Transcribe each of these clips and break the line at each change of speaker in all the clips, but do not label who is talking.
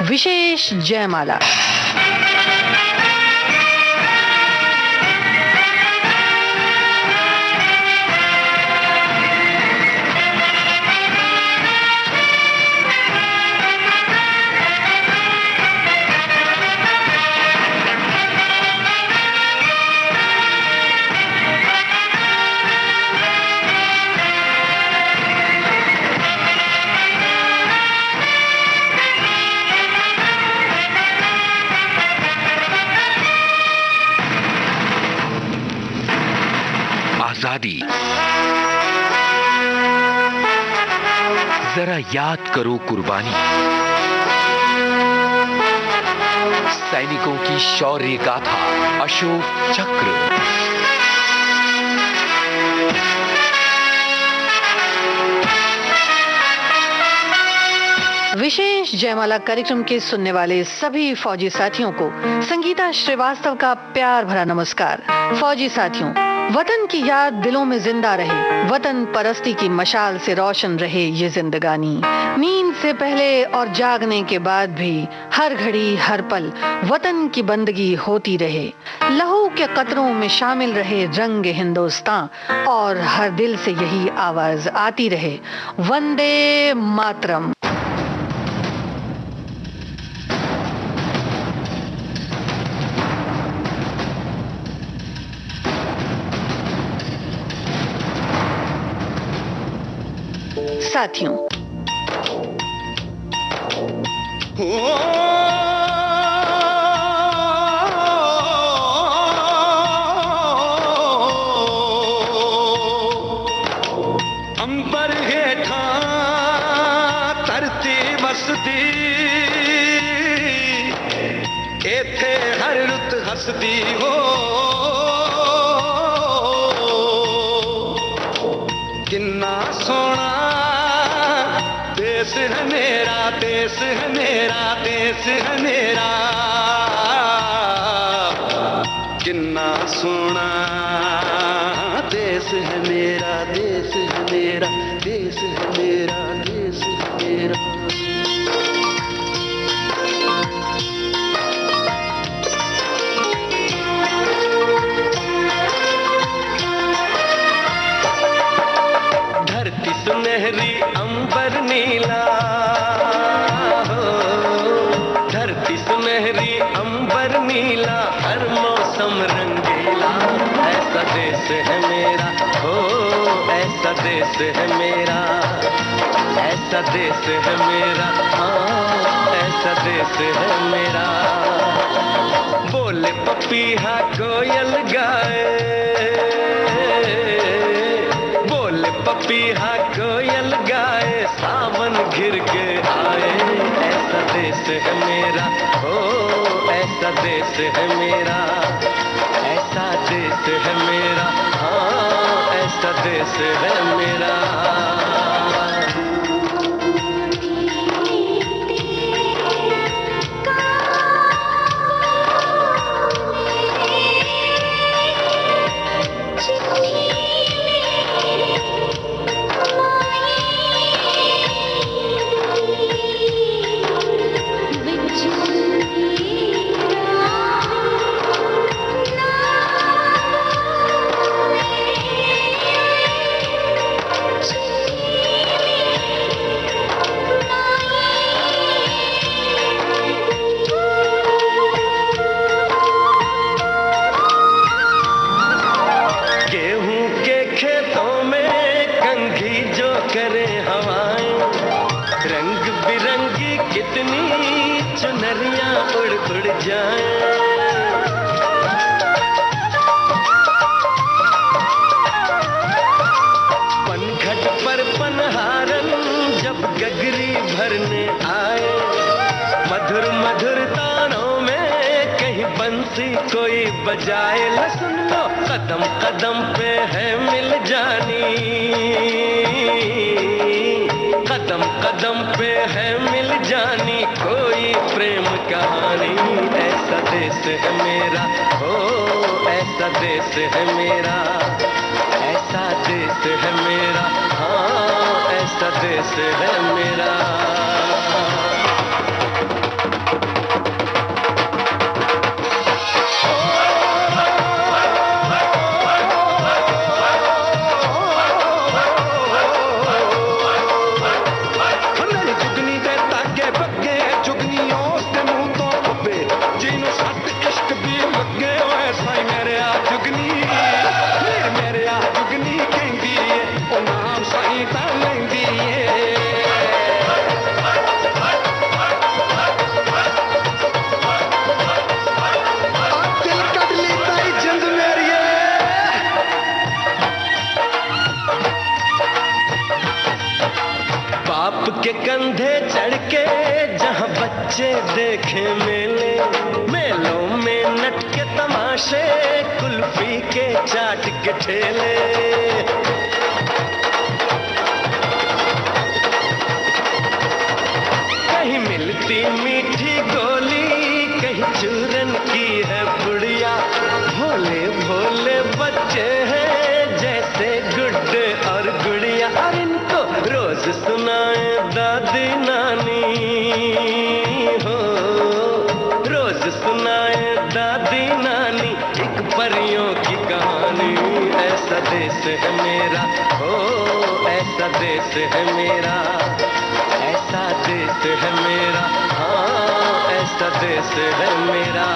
विशेष जयमाला।
आजादी। जरा याद करो कुर्बानी, सैनिकों की शौर्य गाथा, अशोक चक्र।
विशेष जयमाला कार्यक्रम के सुनने वाले सभी फौजी साथियों को संगीता श्रीवास्तव का प्यार भरा नमस्कार। फौजी साथियों, वतन की याद दिलों में जिंदा रहे, वतन परस्ती की मशाल से रोशन रहे ये जिंदगानी। नींद से पहले और जागने के बाद भी हर घड़ी हर पल वतन की बंदगी होती रहे। लहू के कतरों में शामिल रहे रंग हिंदुस्तान और हर दिल से यही आवाज आती रहे, वंदे मातरम। साथियों,
अंबर हेठा तरती बसदी, एथे हर रुत हसदी हो। किन्ना सोना देश है मेरा, देश है मेरा, देश है मेरा। किन्ना सोना देश है मेरा, देश है मेरा, देश है मेरा, देश है मेरा। धरती सुनहरी अंबर नीला हो, धरती सुनहरी अंबर नीला, हर मौसम रंगीला। ऐसा देश है मेरा हो, ऐसा देश है मेरा, ऐसा देश है मेरा, हाँ ऐसा देश है मेरा। बोले पपीहा कोयल गाए, बोले पपीहा कोयल गाए, सावन घिर के आए। ऐसा देश है मेरा हो, ऐसा देश है मेरा, ऐसा देश है मेरा, हाँ ऐसा देश है मेरा। पनघट पर पनहारन जब गगरी भरने आए, मधुर मधुर तानों में कहीं बंसी कोई बजाए। ल सुन लो कदम कदम पे है मिल जानी, कदम कदम पे है मिल जानी कोई प्रेम कहानी। ऐसा देश है मेरा हो, ऐसा देश है मेरा, ऐसा देश है मेरा, हाँ ऐसा देश है मेरा। बच्चे देखे मेले, मेलों में नट के तमाशे, कुल्फी के चाट के ठेले। कहीं मिलती मीठी गोली, कहीं चूरन की है पुड़िया। भोले भोले बच्चे हैं जैसे गुड्डे और गुड़िया। और इनको रोज सुनाए दादी नानी हो, रोज सुनाए दादी नानी एक परियों की कहानी। ऐसा देश है मेरा, हो ऐसा देश है मेरा, ऐसा देश है मेरा, हाँ ऐसा देश है मेरा।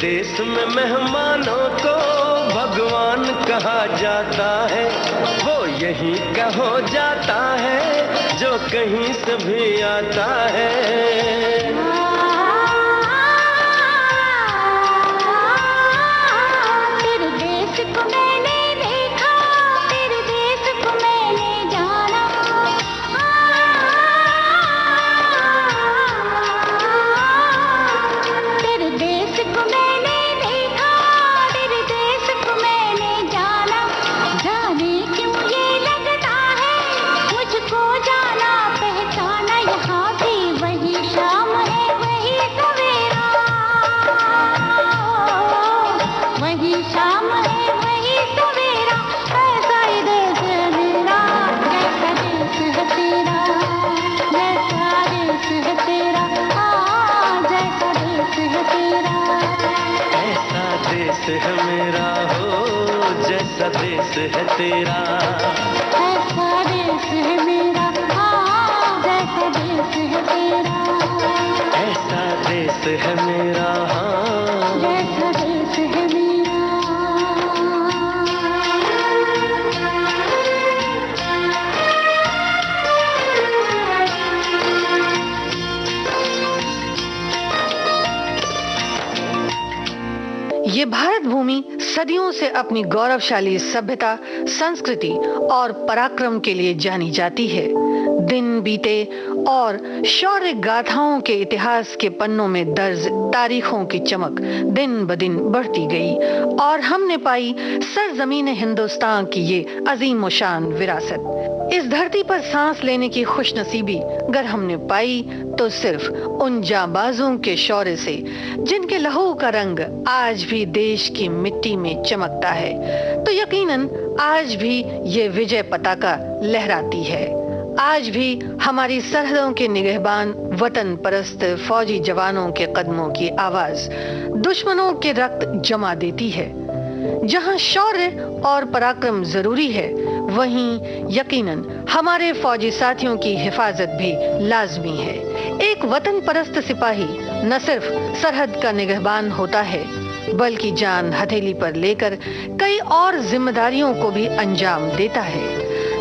देश में मेहमानों को भगवान कहा जाता है, वो यहीं का हो जाता है जो कहीं से भी आता है।
तेरे देश को मैंने देखा, तेरे देश को मैंने जाना। तेरे देश को
है मेरा, हो जैसा देश है तेरा,
ऐसा देश है मेरा, हाँ जैसा देश है तेरा,
ऐसा देश है मेरा, हाँ
जैसा देश है मेरा।
ये भारत भूमि सदियों से अपनी गौरवशाली सभ्यता, संस्कृति और पराक्रम के लिए जानी जाती है। दिन बीते और शौर्य गाथाओं के इतिहास के पन्नों में दर्ज तारीखों की चमक दिन ब दिन बढ़ती गई और हमने पाई सरजमीन हिंदुस्तान की ये अजीम व शान विरासत। इस धरती पर सांस लेने की खुशनसीबी अगर हमने पाई तो सिर्फ उन जांबाजों के शौर्य से जिनके लहू का रंग आज भी देश की मिट्टी में चमकता है। तो यकीनन आज भी ये विजय पताका लहराती है। आज भी हमारी सरहदों के निगहबान वतन परस्त फौजी जवानों के कदमों की आवाज दुश्मनों के रक्त जमा देती है। जहां शौर्य और पराक्रम जरूरी है, वहीं यकीनन हमारे फौजी साथियों की हिफाजत भी लाजमी है। एक वतन परस्त सिपाही न सिर्फ सरहद का निगहबान होता है, बल्कि जान हथेली पर लेकर कई और जिम्मेदारियों को भी अंजाम देता है।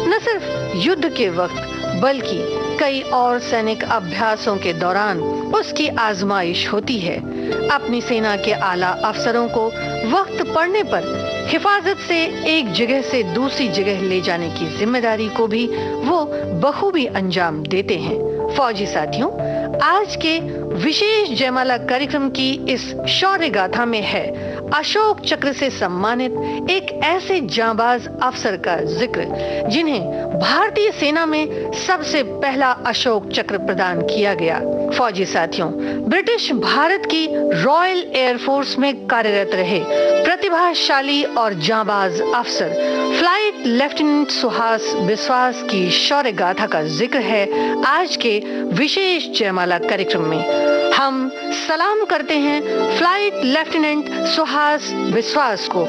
न सिर्फ युद्ध के वक्त, बल्कि कई और सैनिक अभ्यासों के दौरान उसकी आजमाइश होती है। अपनी सेना के आला अफसरों को वक्त पड़ने पर हिफाजत से एक जगह से दूसरी जगह ले जाने की जिम्मेदारी को भी वो बखूबी अंजाम देते हैं। फौजी साथियों, आज के विशेष जयमाला कार्यक्रम की इस शौर्य गाथा में है अशोक चक्र से सम्मानित एक ऐसे जांबाज अफसर का जिक्र जिन्हें भारतीय सेना में सबसे पहला अशोक चक्र प्रदान किया गया। फौजी साथियों, ब्रिटिश भारत की रॉयल एयरफोर्स में कार्यरत रहे प्रतिभाशाली और जांबाज अफसर फ्लाइट लेफ्टिनेंट सुहास बिस्वास की शौर्य गाथा का जिक्र है आज के विशेष जयमाला कार्यक्रम में। हम सलाम करते हैं फ्लाइट लेफ्टिनेंट सुहास विश्वास को।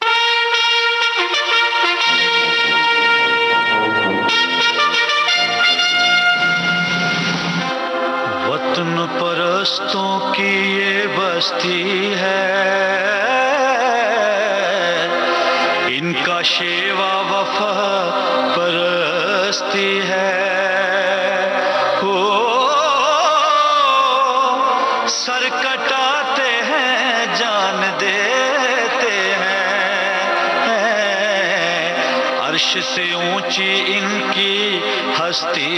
वतन परस्तों की ये बस्ती है, इनका शेवा वफा परस्ती है। हो सर कटाते हैं जान देते हैं, अर्श से ऊंची इनकी हस्ती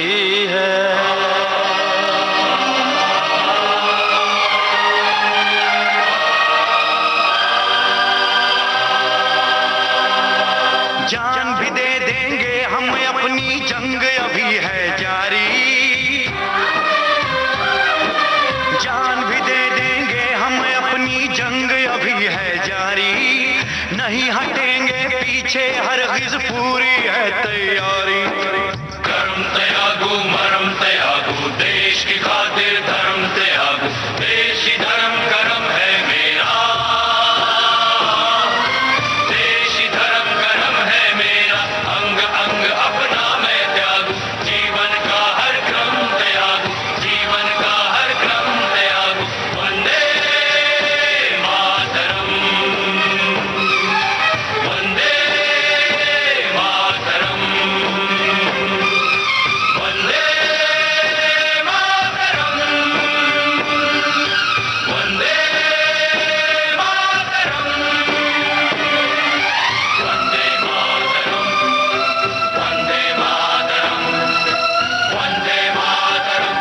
है। जान भी दे देंगे हम, अपनी जंग अभी है जारी। जान भी दे देंगे हम, अपनी जंग अभी है जारी। नहीं हटेंगे पीछे, हरगिज़ पूरी है तैयारी।
कर्म त्यागो मरम त्यागो, देश की खातिर धर्म त्यागो। देश ही धर्म कर्म है मेरा, देश ही धर्म कर्म है मेरा। अंग अंग अपना मैं त्यागू, जीवन का हर क्रम त्यागू, जीवन का हर क्रम त्यागू। वंदे मातरम, वंदे मातरम, वंदे मातरम, वंदे मातरम, वंदे मातरम, वंदे मातरम, वंदे मातरम।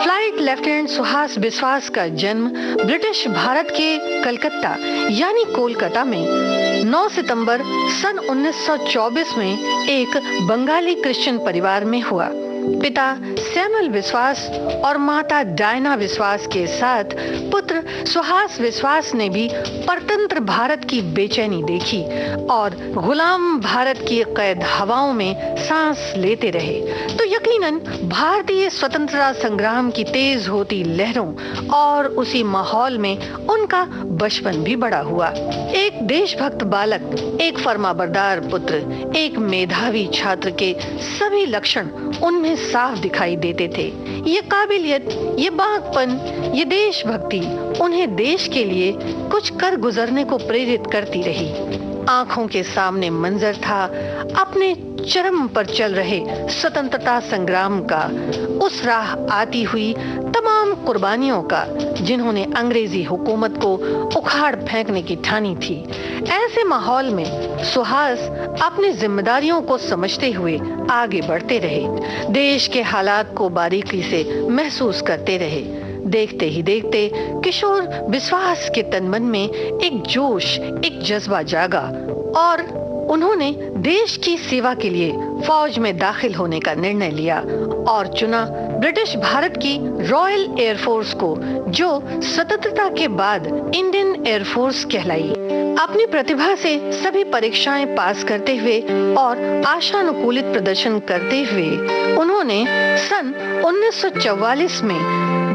फ्लाइट लेफ्टिनेंट सुहास विश्वास का जन्म ब्रिटिश भारत के कलकत्ता यानी कोलकाता में 9 सितंबर सन 1924 में एक बंगाली क्रिश्चियन परिवार में हुआ। पिता सैमुअल विश्वास और माता डायना विश्वास के साथ पुत्र सुहास विश्वास ने भी परतंत्र भारत की बेचैनी देखी और गुलाम भारत की कैद हवाओं में सांस लेते रहे, तो यकीनन भारतीय स्वतंत्रता संग्राम की तेज होती लहरों और उसी माहौल में उनका बचपन भी बड़ा हुआ। एक देशभक्त बालक, एक फरमाबरदार पुत्र, एक मेधावी छात्र के सभी लक्षण उनमें साफ दिखाई देते थे। ये काबिलियत, ये बागपन, ये देशभक्ति उन्हें देश के लिए कुछ कर गुजरने को प्रेरित करती रही। आंखों के सामने मंजर था अपने चरम पर चल रहे स्वतंत्रता संग्राम का, उस राह आती हुई तमाम कुर्बानियों का जिन्होंने अंग्रेजी हुकूमत को उखाड़ फेंकने की ठानी थी। ऐसे माहौल में सुहास अपनी जिम्मेदारियों को समझते हुए आगे बढ़ते रहे, देश के हालात को बारीकी से महसूस करते रहे। देखते ही देखते किशोर विश्वास के तन मन में एक जोश, एक जज्बा जागा और उन्होंने देश की सेवा के लिए फौज में दाखिल होने का निर्णय लिया और चुना ब्रिटिश भारत की रॉयल एयरफोर्स को, जो स्वतंत्रता के बाद इंडियन एयरफोर्स कहलाई। अपनी प्रतिभा से सभी परीक्षाएं पास करते हुए और आशानुकूलित प्रदर्शन करते हुए उन्होंने सन 1944 में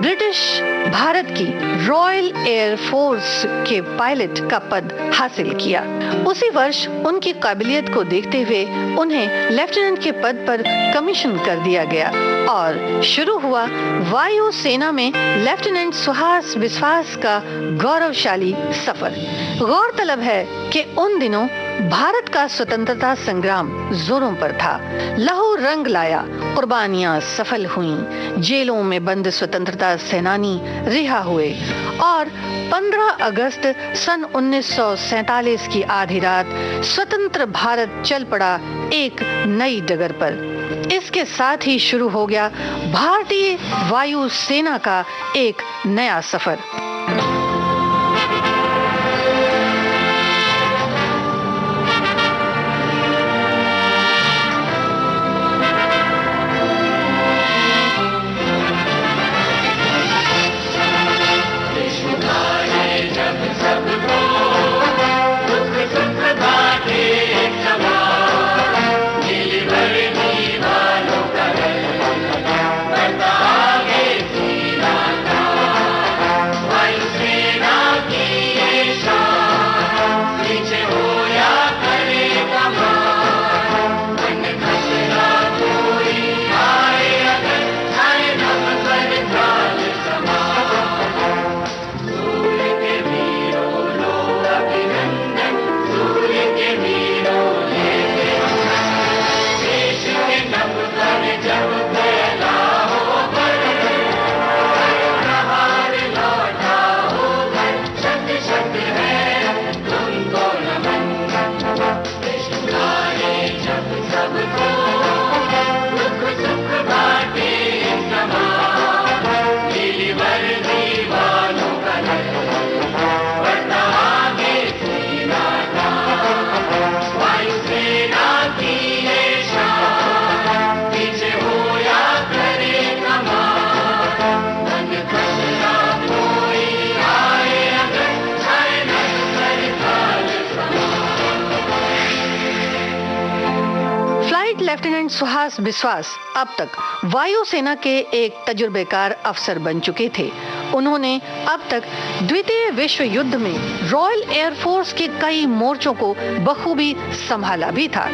ब्रिटिश भारत की रॉयल एयरफोर्स के पायलट का पद हासिल किया। उसी वर्ष उनकी काबिलियत को देखते हुए उन्हें लेफ्टिनेंट के पद पर कमीशन कर दिया गया और शुरू हुआ वायु सेना में लेफ्टिनेंट सुहास विश्वास का गौरवशाली सफर। गौरतलब है कि उन दिनों भारत का स्वतंत्रता संग्राम जोरों पर था, लहू रंग लाया, कुर्बानियां सफल हुईं, जेलों में बंद स्वतंत्रता सेनानी रिहा हुए और 15 अगस्त सन 1947 की आधी रात स्वतंत्र भारत चल पड़ा एक नई डगर पर। इसके साथ ही शुरू हो गया भारतीय वायु सेना का एक नया सफर।
नीली भरी दीवार
लेफ्टिनेंट सुहास बिस्वास अब तक वायुसेना के एक तजुर्बेकार अफसर बन चुके थे। उन्होंने अब तक द्वितीय विश्व युद्ध में रॉयल एयरफोर्स के कई मोर्चों को बखूबी संभाला भी था।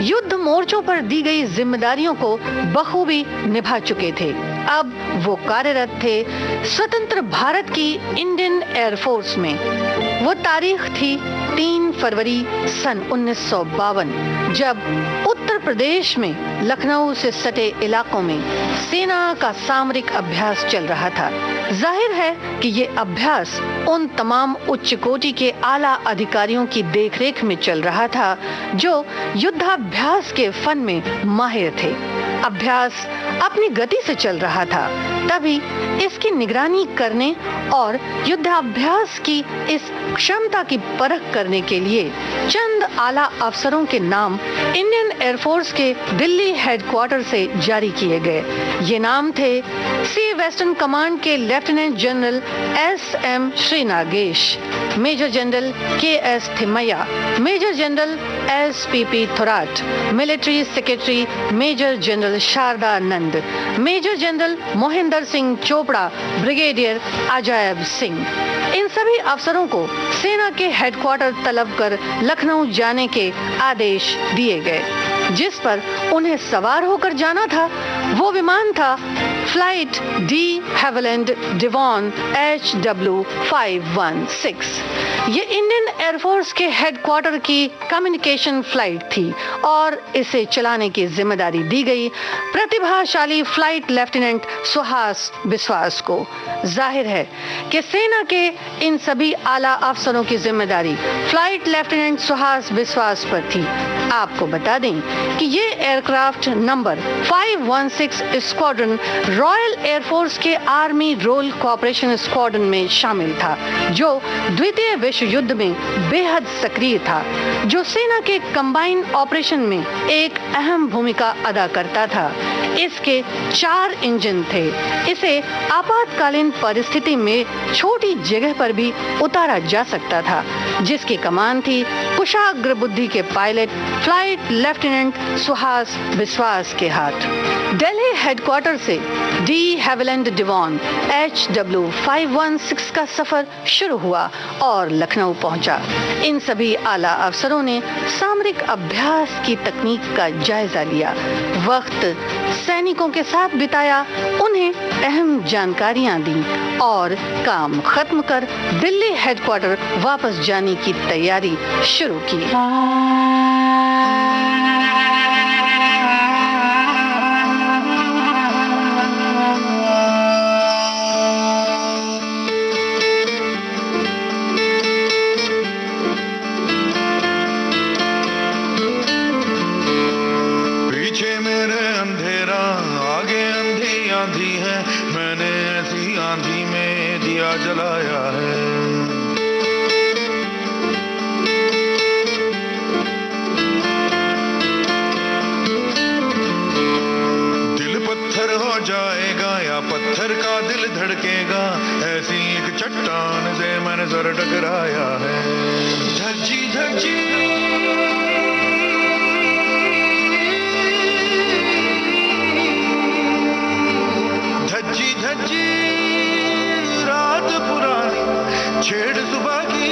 युद्ध मोर्चों पर दी गई जिम्मेदारियों को बखूबी निभा चुके थे। अब वो कार्यरत थे स्वतंत्र भारत की इंडियन एयरफोर्स में। वो तारीख थी 3 फरवरी सन 1952, जब उत्तर प्रदेश में लखनऊ से सटे इलाकों में सेना का सामरिक अभ्यास चल रहा था। जाहिर है कि ये अभ्यास उन तमाम उच्च कोटि के आला अधिकारियों की देखरेख में चल रहा था जो युद्धाभ्यास के फन में माहिर थे। अभ्यास अपनी गति से चल रहा था, तभी इसकी निगरानी करने और युद्धाभ्यास की इस क्षमता की परख करने के लिए चंद आला अफसरों के नाम इंडियन एयरफोर्स के दिल्ली हेडक्वार्टर से जारी किए गए। ये नाम थे सी वेस्टर्न कमांड के lieutenant general S.M. Shrinagesh, major general K.S. Thimayya, major general S.P.P. Thorat, military secretary major general Sharda Nand, major general Mohinder Singh Chopra, brigadier Ajaib Singh. इन सभी अफसरों को सेना के हेडक्वार्टर तलब कर लखनऊ जाने के आदेश दिए गए। जिस पर उन्हें सवार होकर जाना था वो विमान था flight de Havilland Devon HW516। ये इंडियन एयरफोर्स के हेडक्वार्टर की कम्युनिकेशन फ्लाइट थी और इसे चलाने की जिम्मेदारी दी गई प्रतिभाशाली फ्लाइट लेफ्टिनेंट सुहास बिस्वास को। जाहिर है कि सेना के इन सभी आला अफसरों की जिम्मेदारी फ्लाइट लेफ्टिनेंट सुहास बिस्वास पर थी। आपको बता दें कि ये aircraft number 516 squadron royal air force के आर्मी रोल कोऑपरेशन स्क्वाड्रन में शामिल था, जो द्वितीय विश्व युद्ध में बेहद सक्रिय था, जो सेना के कंबाइन ऑपरेशन में एक अहम भूमिका अदा करता था। इसके 4 इंजन थे। इसे आपातकालीन परिस्थिति में छोटी जगह पर भी उतारा जा सकता था, जिसकी कमान थी कुशाग्र बुद्धि के पायलट फ्लाइट लेफ्टिनेंट सुहास बिस्वास के हाथ। दिल्ली हेडक्वार्टर से डी हैविलैंड डिवॉन HW516 का सफर शुरू हुआ और लखनऊ पहुंचा। इन सभी आला अफसरों ने सामरिक अभ्यास की तकनीक का जायजा लिया, वक्त सैनिकों के साथ बिताया, उन्हें अहम जानकारियां दी और काम खत्म कर दिल्ली हेडक्वार्टर वापस जाने की तैयारी शुरू की।
जलाया है दिल पत्थर हो जाएगा या पत्थर का दिल धड़केगा, ऐसी एक चट्टान से मैंने सर टकराया है। धज्जी धज्जी धज्जी धज्जी छेड़ सुबह की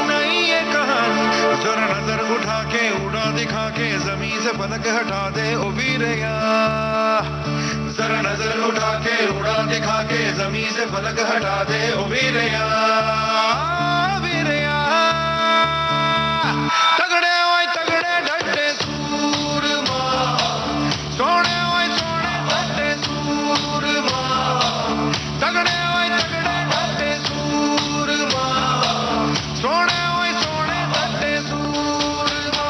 नहीं ये कहानी, जरा नजर उठा के उड़ा दिखा के जमीन से पलक हटा दे ओ वीरया, जरा नजर उठा के उड़ा दिखा के जमीन से पलक हटा दे ओ वीरया, वीरया। तगड़े ओए तगड़े डटे सूरमा, सोने ओए सोने डटे सूरमा, तगड़े ओए तगड़े सोने ओए सोने डटे सूरमा।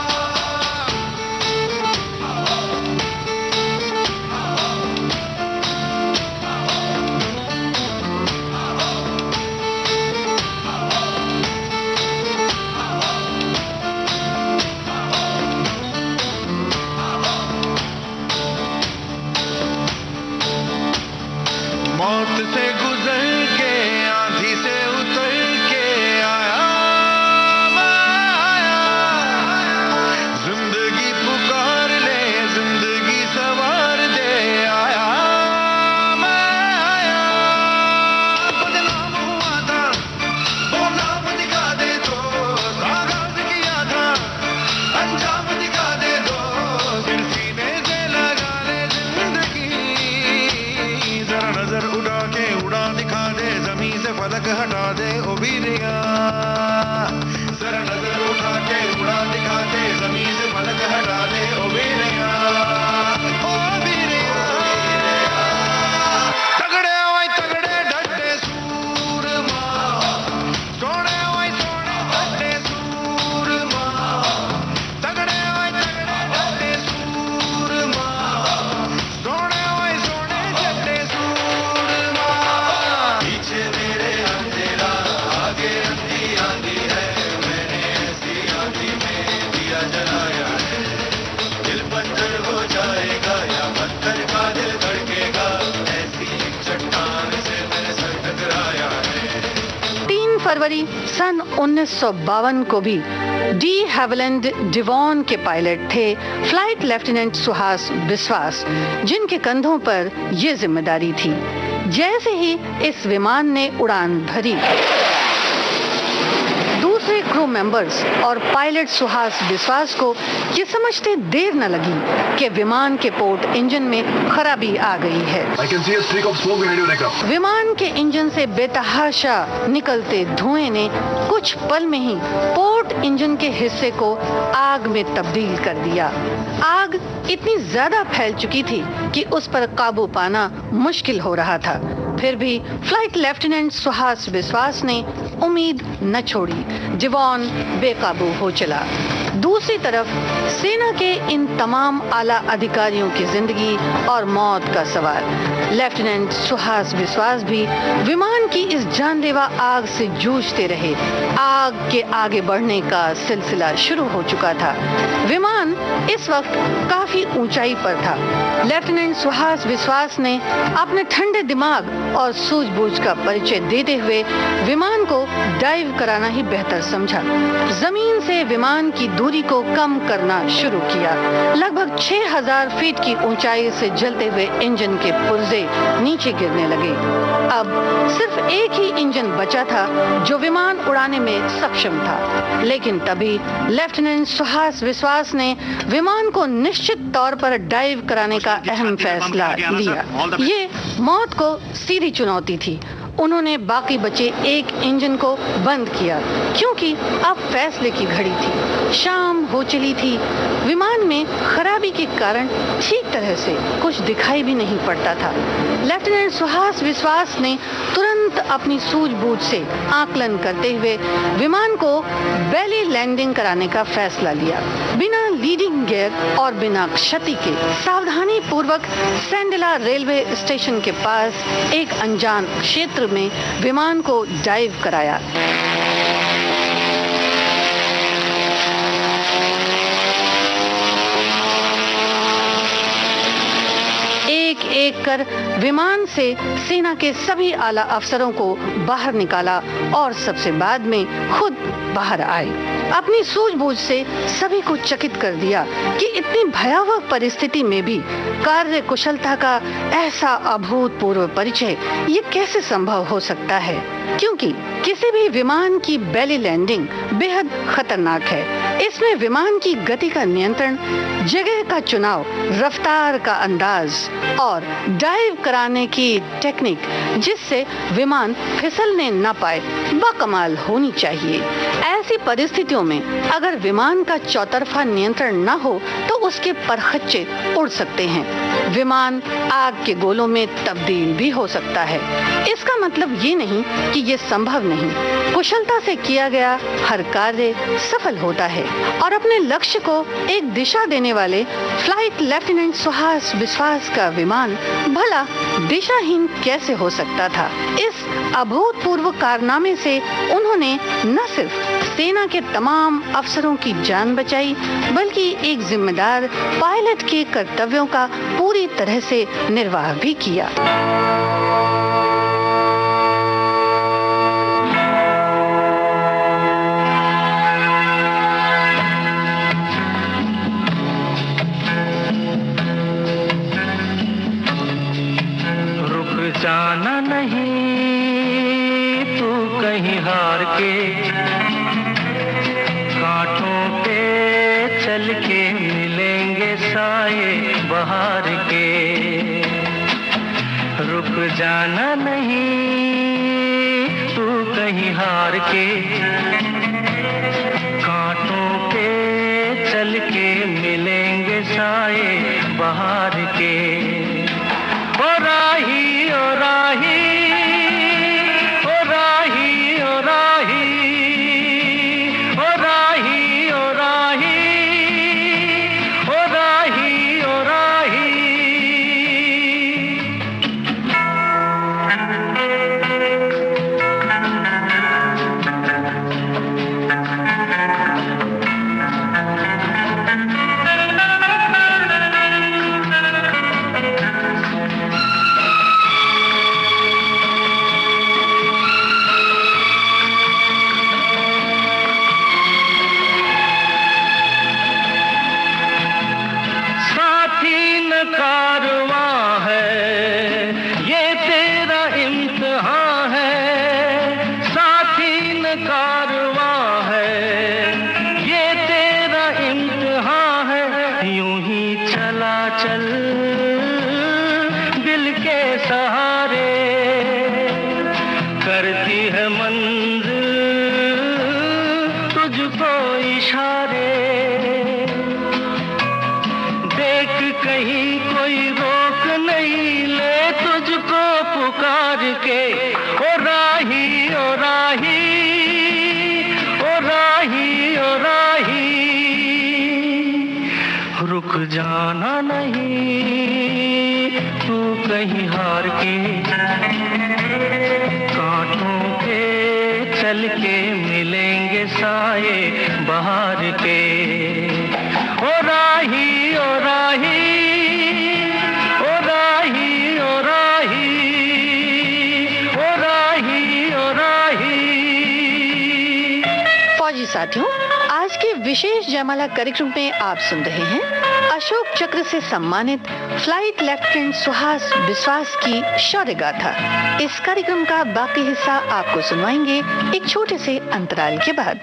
फरवरी सन 1952 को भी डी हैविलैंड डिवॉन के पायलट थे फ्लाइट लेफ्टिनेंट सुहास बिस्वास, जिनके कंधों पर ये जिम्मेदारी थी। जैसे ही इस विमान ने उड़ान भरी, दूसरे क्रू मेंबर्स और पायलट सुहास बिस्वास को ये समझते देर न लगी कि विमान के पोर्ट इंजन में खराबी आ गई है। विमान के इंजन से बेतहाशा निकलते धुएं ने कुछ पल में ही पोर्ट इंजन के हिस्से को आग में तब्दील कर दिया। आग इतनी ज्यादा फैल चुकी थी कि उस पर काबू पाना मुश्किल हो रहा था। फिर भी फ्लाइट लेफ्टिनेंट सुहास बिस्वास ने उम्मीद न छोड़ी। डिवॉन बेकाबू हो चला। दूसरी तरफ सेना के इन तमाम आला अधिकारियों की जिंदगी और मौत का सवाल। लेफ्टिनेंट सुहास बिस्वास भी विमान की इस जानलेवा आग से जूझते रहे। आग के आगे बढ़ने का सिलसिला शुरू हो चुका था। विमान इस वक्त काफी ऊंचाई पर था। लेफ्टिनेंट सुहास बिस्वास ने अपने ठंडे दिमाग और सूझबूझ का परिचय देते हुए विमान को डाइव कराना ही बेहतर समझा। जमीन से विमान की दूरी को कम करना शुरू किया। लगभग 6000 फीट की ऊंचाई से जलते हुए इंजन के पुर्जे नीचे गिरने लगे। अब सिर्फ एक ही इंजन बचा था जो विमान उड़ाने में सक्षम था। लेकिन तभी लेफ्टिनेंट सुहास बिस्वास ने विमान को निश्चित तौर पर डाइव कराने का अहम फैसला लिया। ये मौत को सीधी चुनौती थी। उन्होंने बाकी बचे एक इंजन को बंद किया क्योंकि अब फैसले की घड़ी थी। शाम हो चली थी। विमान में खराबी के कारण ठीक तरह से कुछ दिखाई भी नहीं पड़ता था। लेफ्टिनेंट सुहास बिस्वास ने तुरंत अपनी सूझबूझ से आकलन करते हुए विमान को बेली लैंडिंग कराने का फैसला लिया। बिना लीडिंग गियर और बिना क्षति के सावधानी पूर्वक सैंडिला रेलवे स्टेशन के पास एक अनजान क्षेत्र में विमान को डाइव कराया। एक एक कर विमान से सेना के सभी आला अफसरों को बाहर निकाला और सबसे बाद में खुद बाहर आए। अपनी सूझबूझ से सभी को चकित कर दिया कि इतनी भयावह परिस्थिति में भी कार्य कुशलता का ऐसा अभूतपूर्व परिचय ये कैसे संभव हो सकता है, क्योंकि किसी भी विमान की बेली लैंडिंग बेहद खतरनाक है। इसमें विमान की गति का नियंत्रण, जगह का चुनाव, रफ्तार का अंदाज और डाइव कराने की टेक्निक जिससे विमान फिसलने न पाए बाकमाल होनी चाहिए। ऐसी परिस्थितियों में अगर विमान का चौतरफा नियंत्रण न हो तो उसके परखच्चे उड़ सकते हैं। विमान आग के गोलों में तब्दील भी हो सकता है। इसका मतलब ये नहीं कि ये संभव नहीं। कुशलता से किया गया हर कार्य सफल होता है और अपने लक्ष्य को एक दिशा देने वाले फ्लाइट लेफ्टिनेंट सुहास बिस्वास का विमान भला दिशाहीन कैसे हो सकता था। इस अभूतपूर्व कारनामे से उन्होंने न सिर्फ सेना के तमाम अफसरों की जान बचाई बल्कि एक जिम्मेदार पायलट के कर्तव्यों का पूरी तरह से निर्वाह भी किया।
जाना नहीं तू कहीं हार के, कांटों पे चल के मिलेंगे साए बहार के। रुक जाना नहीं तू कहीं हार के, कांटों पे चल के मिलेंगे साए बहार के। ओ राही ओ राही ओ राही ओ राही ओ राही ओ राही ओ राही ओ राही। के सहारे करती है मंजिल तुझको इशारे। देख कहीं कोई रोक नहीं ले तुझको पुकार के, ओ राही ओ राही ओ राही ओ राही, रुक जाना नहीं तू कहीं हार के, कांटों के चल के मिलेंगे साए बहार के। ओ राही ओ राही ओ राही ओ राही ओ राही ओ राही।
फौजी साथियों, आज के विशेष जयमाला कार्यक्रम में आप सुन रहे हैं अशोक चक्र से सम्मानित फ्लाइट लेफ्टिनेंट सुहास विश्वास की शौर्य गाथा। इस कार्यक्रम का बाकी हिस्सा आपको सुनवाएंगे एक छोटे से अंतराल के बाद।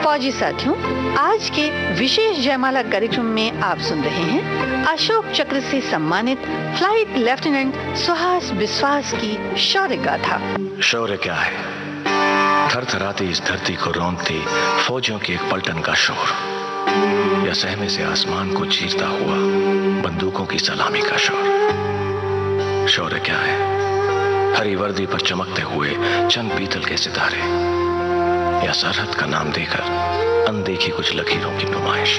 फौजी साथियों, आज के विशेष जयमाला कार्यक्रम में आप सुन रहे हैं अशोक चक्र से सम्मानित फ्लाइट लेफ्टिनेंट सुहास विश्वास की शौर्य गाथा।
शौर्य क्या है? थरथराती इस धरती को रौंदती फौजियों की एक पलटन का शोर, या सहमे से आसमान को चीरता हुआ बंदूकों की सलामी का शोर। शौर्य क्या है? हरी वर्दी पर चमकते हुए चंद पीतल के सितारे, या सरहद का नाम देकर अनदेखी कुछ लकीरों की नुमाइश।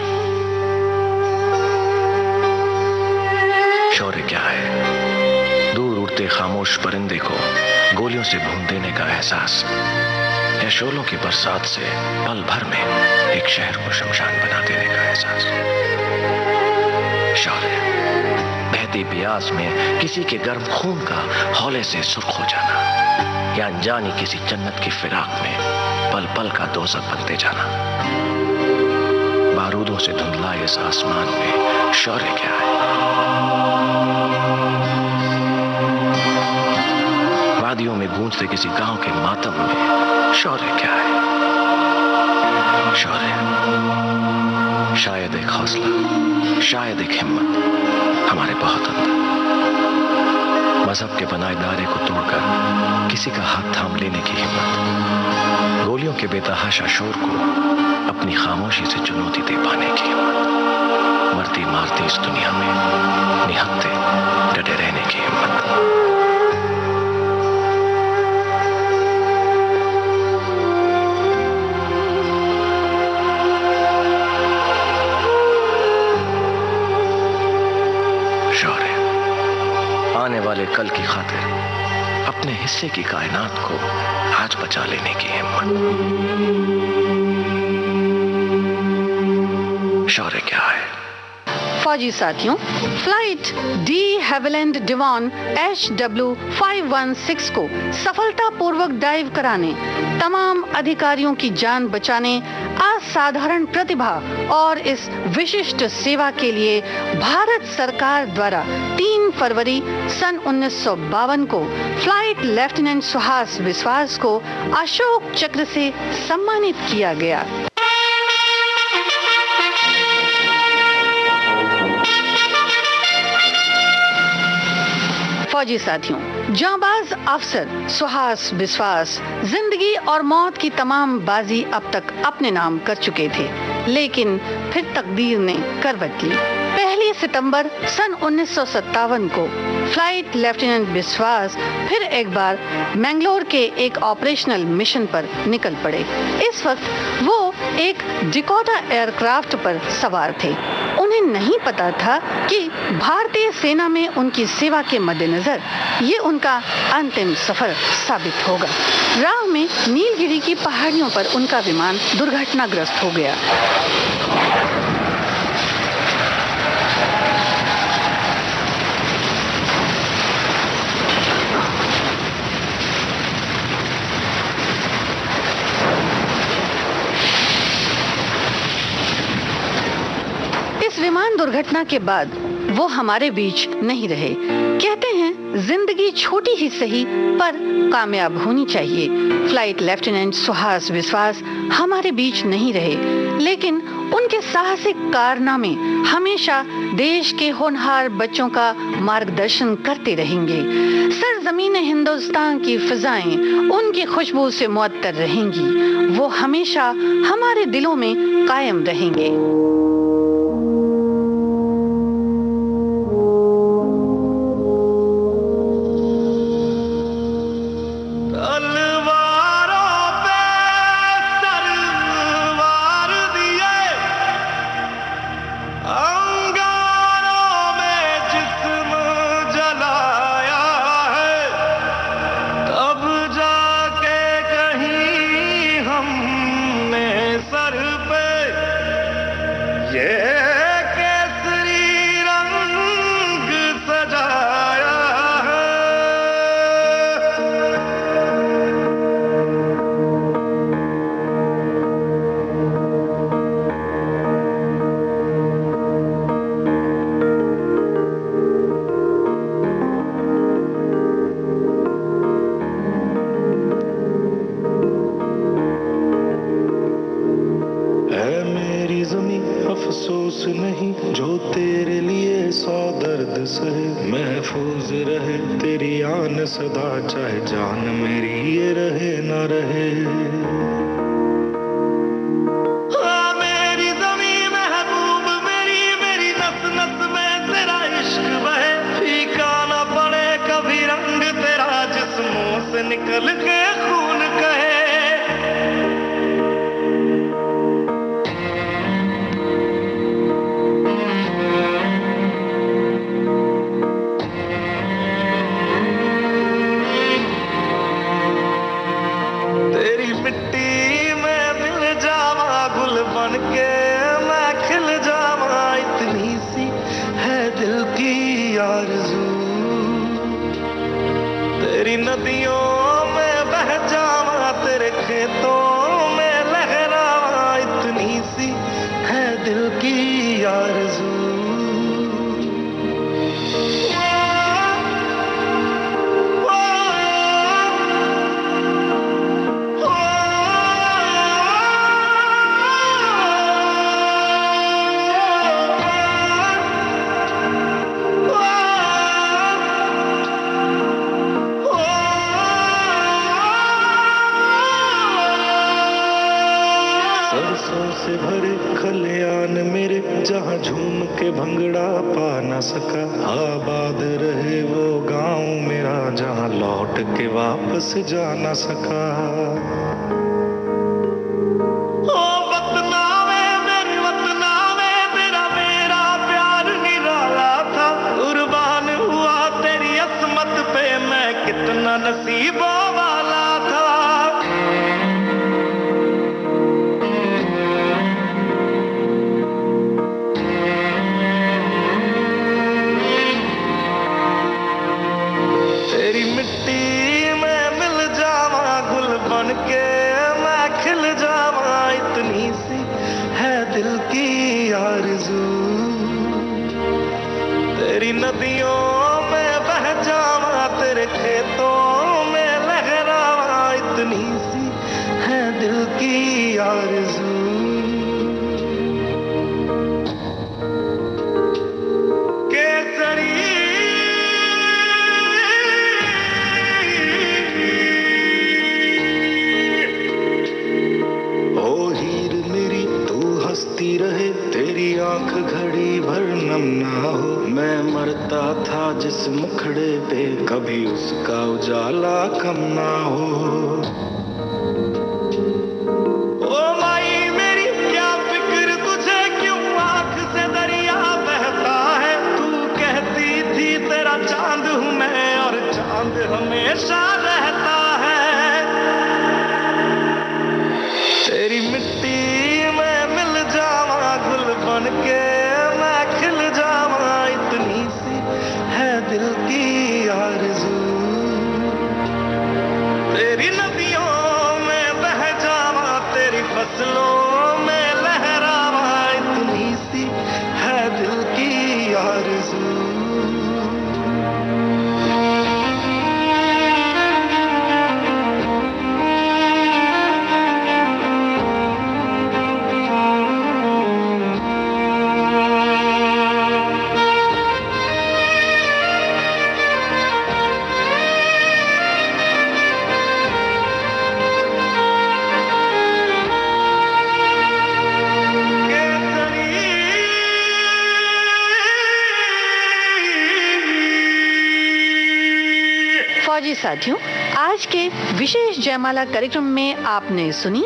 शौर्य क्या है? दूर उड़ते खामोश परिंदे को गोलियों से भून देने का एहसास, या शोलों की बरसात से पल भर में एक शहर को शमशान बना देने का एहसास। शौर्य बहती प्यास में किसी के गर्म खून का हौले से सुर्ख हो जाना, या अनजानी किसी जन्नत की फिराक में पल पल का दोज़ख बनते जाना। बारूदों से धुंधला इस आसमान में शौर्य क्या है? वादियों में गूंजते किसी गांव के मातम में शौर्य क्या है? शौर्य शायद एक हौसला, शायद एक हिम्मत हमारे बहुत अंदर, मजहब के बनाए दायरे को तोड़कर किसी का हाथ थाम लेने की हिम्मत, गोलियों के बेतहाशा शोर को अपनी खामोशी से चुनौती दे पाने की हिम्मत, मरती मारती इस दुनिया में निहत्ते डटे रहने की हिम्मत। शौर्य आने वाले कल की खातिर अपने हिस्से की कायनात को आज बचा लेने की हिम्मत। शौर्य क्या है?
फौजी साथियों, फ्लाइट डी हेविलैंड डिवॉन HW516 को सफलतापूर्वक डाइव कराने, तमाम अधिकारियों की जान बचाने, असाधारण प्रतिभा और इस विशिष्ट सेवा के लिए भारत सरकार द्वारा 3 फरवरी सन 1952 को फ्लाइट लेफ्टिनेंट सुहास विश्वास को अशोक चक्र से सम्मानित किया गया। फौजी साथियों, जांबाज अफसर सुहास विश्वास जिंदगी और मौत की तमाम बाजी अब तक अपने नाम कर चुके थे, लेकिन फिर तकदीर ने करवट ली। 1 सितंबर सन 1957 को फ्लाइट लेफ्टिनेंट विश्वास फिर एक बार मैंगलोर के एक ऑपरेशनल मिशन पर निकल पड़े। इस वक्त वो एक डिकोटा एयरक्राफ्ट पर सवार थे। उन्हें नहीं पता था कि भारतीय सेना में उनकी सेवा के मद्देनजर ये उनका अंतिम सफर साबित होगा। राह में नीलगिरी की पहाड़ियों पर उनका विमान दुर्घटनाग्रस्त हो गया। विमान दुर्घटना के बाद वो हमारे बीच नहीं रहे। कहते हैं जिंदगी छोटी ही सही पर कामयाब होनी चाहिए। फ्लाइट लेफ्टिनेंट सुहास विश्वास हमारे बीच नहीं रहे, लेकिन उनके साहसिक कारनामे हमेशा देश के होनहार बच्चों का मार्गदर्शन करते रहेंगे। सरजमीन हिंदुस्तान की फिजाएं उनकी खुशबू से मुअत्तर रहेंगी। वो हमेशा हमारे दिलों में कायम रहेंगे।
अफसोस नहीं जो तेरे लिए 100 दर्द सहे, महफूज रहे तेरी आन सदा, चाहे जान मेरी ये रहे न रहे। मेरी ज़मीं महबूब मेरी, मेरी नस नस में तेरा इश्क बहे, फीका न पड़े कभी रंग तेरा, जिस्मों से निकल के खून कहे। नदियों में बह जावा, तेरे खेतों में लहरावा, इतनी सी है दिल की आरज़ू। से भरे खलियान मेरे, जहाँ झूम के भंगड़ा पा न सका, आबाद रहे वो गांव मेरा, जहाँ लौट के वापस जा न सका। ओ वतना में मेरे वतना में तेरा मेरा प्यार निराला था, कुर्बान हुआ तेरी असमत पे मैं कितना नसीबों वाला था।
तेरी नदियों में बह जावा, तेरे खेतों में लहरावा, इतनी सी है दिल की आरज़ू। केसरी ओ हीर मेरी तू हंसती रहे, तेरी आंख घड़ी भर नम ना हो। मैं मरता था जिस मुखड़े पे, कभी उसका उजाला कम ना हो। ओ माई मेरी क्या फिक्र तुझे, क्यों आंख से दरिया बहता है। तू कहती थी तेरा चांद हूं मैं, और चांद हमेशा रहता है। तेरी मिट्टी में मिल जावा, गुल बन के मैं खिल जावा, इतनी सी है दिल की आरज़ू। तेरी नदियों में बह जावा, तेरी फसलों में लहरावा, इतनी सी है दिल की आरज़ू।
फौजी साथियों, आज के विशेष जयमाला कार्यक्रम में आपने सुनी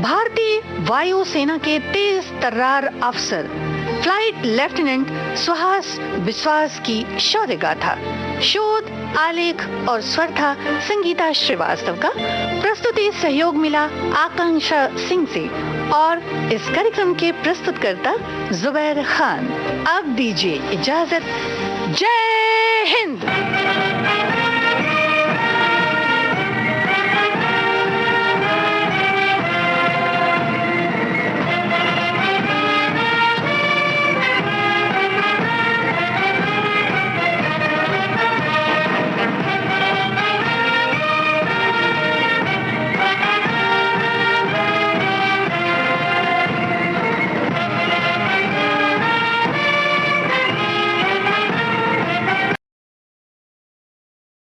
भारतीय वायु सेना के तेज तर्रार अफसर फ्लाइट लेफ्टिनेंट सुहास विश्वास की शौर्य गाथा। शोध, आलेख और स्वर था संगीता श्रीवास्तव का। प्रस्तुति सहयोग मिला आकांक्षा सिंह से और इस कार्यक्रम के प्रस्तुतकर्ता जुबैर खान। अब दीजिए इजाजत। जय हिंद।